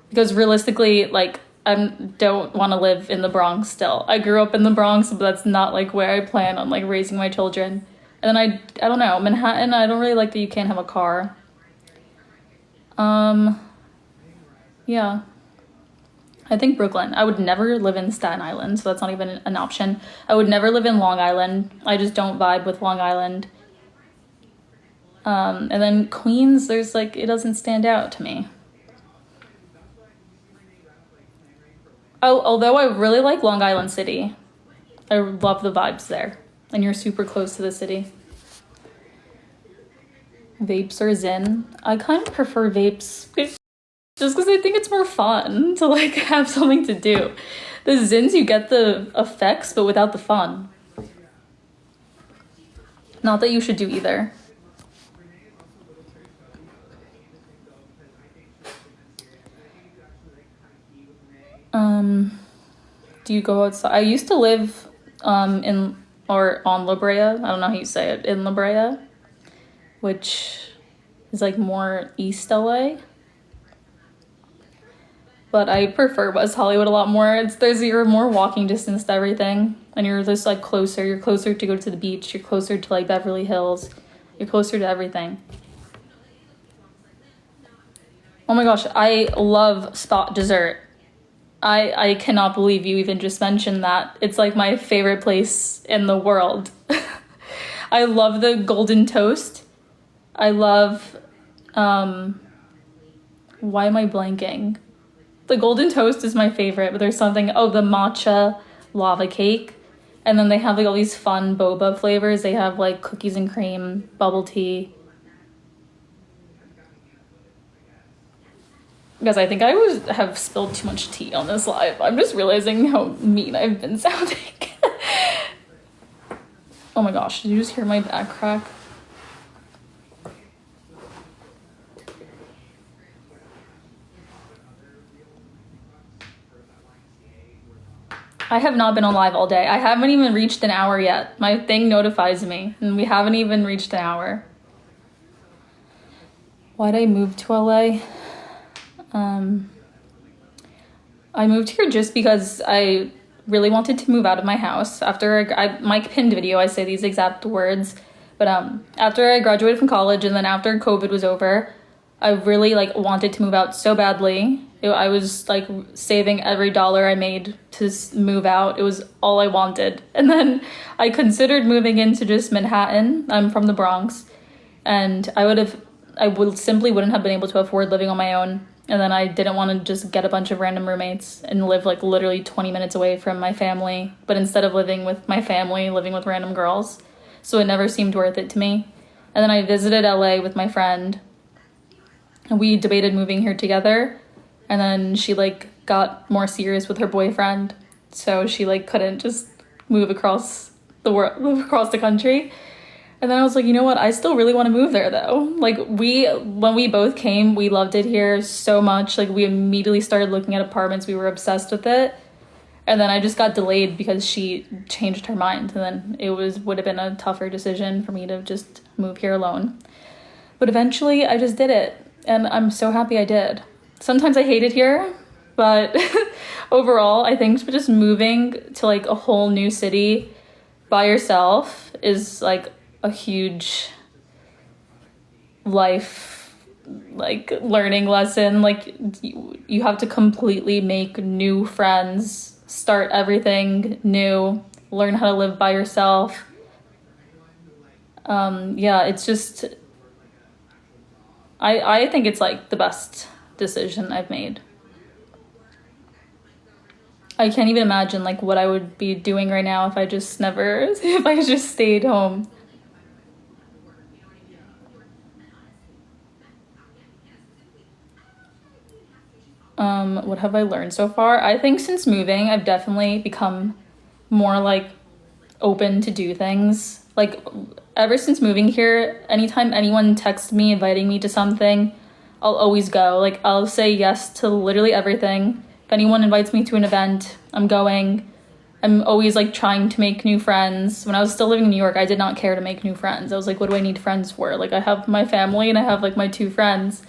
Because realistically, like, I don't want to live in the Bronx still. I grew up in the Bronx, but that's not like where I plan on like raising my children. And then I don't know, Manhattan, I don't really like that you can't have a car. Yeah. I think Brooklyn. I would never live in Staten Island, so that's not even an option. I would never live in Long Island. I just don't vibe with Long Island. And then Queens, there's like, it doesn't stand out to me. Oh, although I really like Long Island City. I love the vibes there. And you're super close to the city. Vapes or Zyn. I kind of prefer vapes just because I think it's more fun to like have something to do. The Zyns, you get the effects, but without the fun. Not that you should do either. Do you go outside? I used to live in or on La Brea. I don't know how you say it. In La Brea, which is like more East LA. But I prefer West Hollywood a lot more. You're more walking distance to everything, and you're just like closer. You're closer to go to the beach. You're closer to like Beverly Hills. You're closer to everything. Oh my gosh, I love Spot Dessert. I cannot believe you even just mentioned that. It's like my favorite place in the world. I love the golden toast. I love, why am I blanking? The golden toast is my favorite, but there's something, the matcha lava cake. And then they have like all these fun boba flavors. They have like cookies and cream, bubble tea. Because I think I have spilled too much tea on this live. I'm just realizing how mean I've been sounding. Oh my gosh, did you just hear my back crack? I have not been on live all day. I haven't even reached an hour yet. My thing notifies me, and we haven't even reached an hour. Why'd I move to LA? I moved here just because I really wanted to move out of my house. After my pinned video, I say these exact words, but after I graduated from college and then after COVID was over, I really like wanted to move out so badly. I was like saving every dollar I made to move out. It was all I wanted. And then I considered moving into just Manhattan. I'm from the Bronx, and I simply wouldn't have been able to afford living on my own. And then I didn't want to just get a bunch of random roommates and live like literally 20 minutes away from my family. But instead of living with my family, living with random girls. So it never seemed worth it to me. And then I visited LA with my friend. And we debated moving here together. And then she like got more serious with her boyfriend. So she like couldn't just move across the country. And then I was like, you know what? I still really want to move there though. Like when we both came, we loved it here so much. Like we immediately started looking at apartments. We were obsessed with it. And then I just got delayed because she changed her mind. And then it would have been a tougher decision for me to just move here alone. But eventually I just did it. And I'm so happy I did. Sometimes I hate it here, but overall, I think just moving to like a whole new city by yourself is like a huge life like learning lesson. Like you have to completely make new friends, start everything new, learn how to live by yourself. It's just I think it's like the best decision I've made. I can't even imagine like what I would be doing right now if I just stayed home. What have I learned so far? I think since moving, I've definitely become more like open to do things. Like ever since moving here, anytime anyone texts me inviting me to something, I'll always go. Like I'll say yes to literally everything. If anyone invites me to an event, I'm going. I'm always like trying to make new friends. When I was still living in New York, I did not care to make new friends. I was like, what do I need friends for? Like I have my family and I have like my two friends.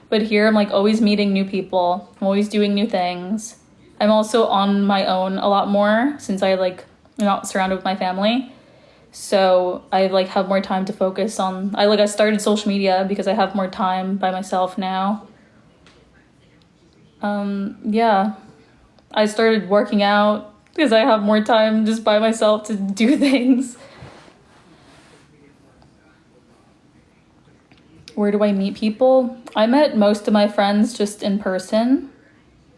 But here I'm like always meeting new people. I'm always doing new things. I'm also on my own a lot more since I like am not surrounded with my family. So I like have more time to focus on. I started social media because I have more time by myself now. Yeah. I started working out because I have more time just by myself to do things. Where do I meet people? I met most of my friends just in person.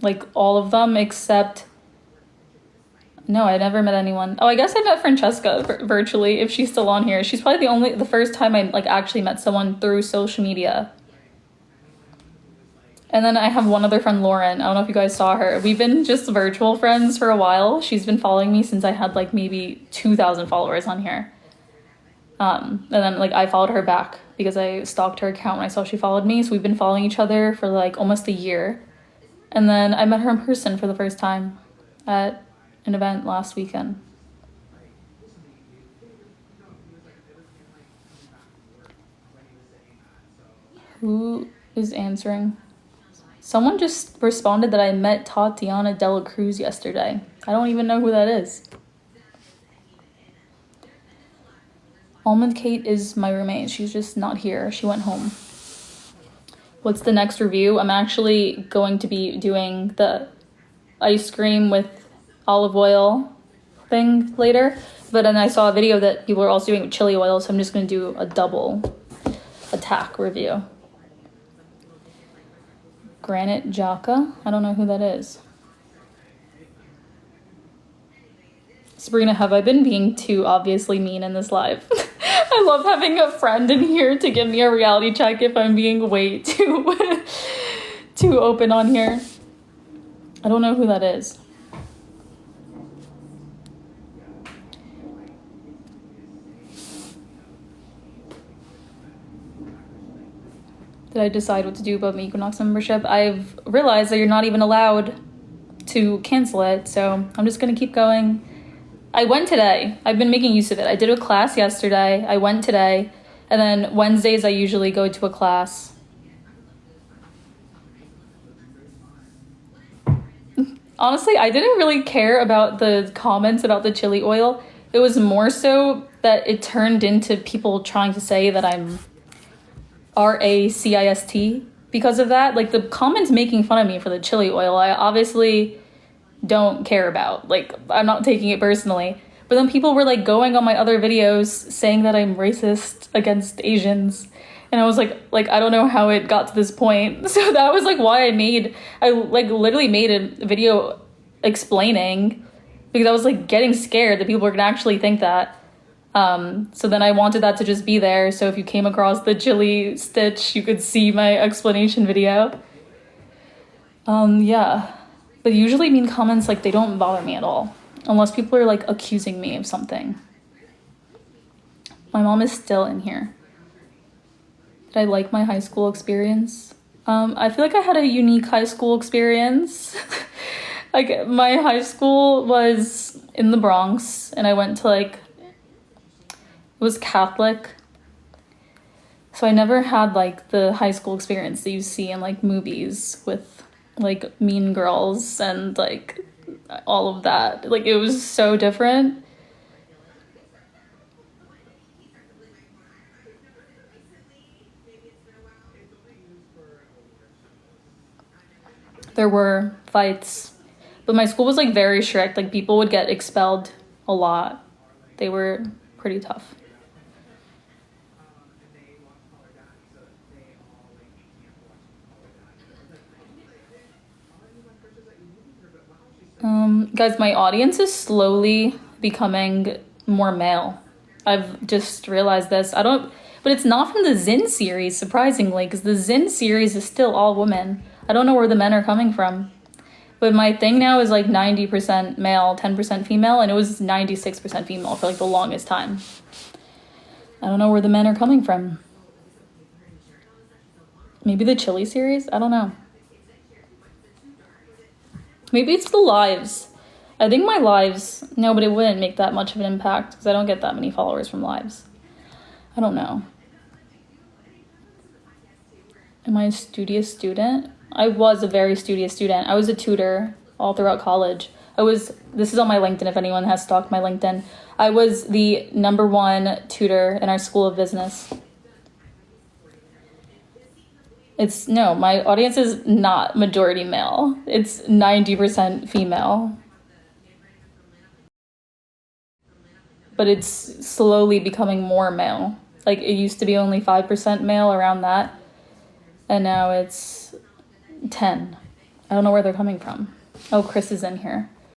Like all of them except... No, I never met anyone. Oh, I guess I met Francesca virtually, if she's still on here. She's probably the first time I like actually met someone through social media. And then I have one other friend, Lauren. I don't know if you guys saw her. We've been just virtual friends for a while. She's been following me since I had like maybe 2,000 followers on here. And then like I followed her back because I stalked her account when I saw she followed me. So we've been following each other for like almost a year. And then I met her in person for the first time at an event last weekend. Who is answering? Someone just responded that I met Tatiana Dela Cruz yesterday. I don't even know who that is. Almond Kate is my roommate. She's just not here. She went home. What's the next review? I'm actually going to be doing the ice cream with olive oil thing later. But then I saw a video that people are also doing with chili oil, so I'm just going to do a double attack review. Granite Jaka? I don't know who that is. Sabrina, have I been being too obviously mean in this live? I love having a friend in here to give me a reality check if I'm being way too too open on here. I don't know who that is. Did I decide what to do about my Equinox membership? I've realized that you're not even allowed to cancel it, so I'm just gonna keep going. I went today. I've been making use of it. I did a class yesterday. I went today. And then Wednesdays I usually go to a class. Honestly, I didn't really care about the comments about the chili oil. It was more so that it turned into people trying to say that I'm racist because of that. Like the comments making fun of me for the chili oil, I obviously don't care about. Like I'm not taking it personally. But then people were like going on my other videos saying that I'm racist against Asians. And I was like I don't know how it got to this point. So that was like why I literally made a video explaining, because I was like getting scared that people were gonna actually think that. So then I wanted that to just be there, so if you came across the chili stitch, you could see my explanation video. Yeah. But usually mean comments, like, they don't bother me at all, unless people are like accusing me of something. My mom is still in here. Did I like my high school experience? I feel like I had a unique high school experience. Like, my high school was in the Bronx, and I went to like, it was Catholic. So I never had like the high school experience that you see in like movies with like Mean Girls and like all of that. Like it was so different. There were fights, but my school was like very strict. Like people would get expelled a lot. They were pretty tough. Guys, my audience is slowly becoming more male. I've just realized this. But it's not from the Zin series, surprisingly, because the Zin series is still all women. I don't know where the men are coming from. But my thing now is like 90% male, 10% female, and it was 96% female for like the longest time. I don't know where the men are coming from. Maybe the Chili series? I don't know. Maybe it's the lives. I think my lives... No, but it wouldn't make that much of an impact because I don't get that many followers from lives. I don't know. Am I a studious student? I was a very studious student. I was a tutor all throughout college. This is on my LinkedIn if anyone has stalked my LinkedIn. I was the #1 tutor in our school of business. No, my audience is not majority male. It's 90% female. But it's slowly becoming more male. Like, it used to be only 5% male, around that. And now it's 10. I don't know where they're coming from. Oh, Chris is in here.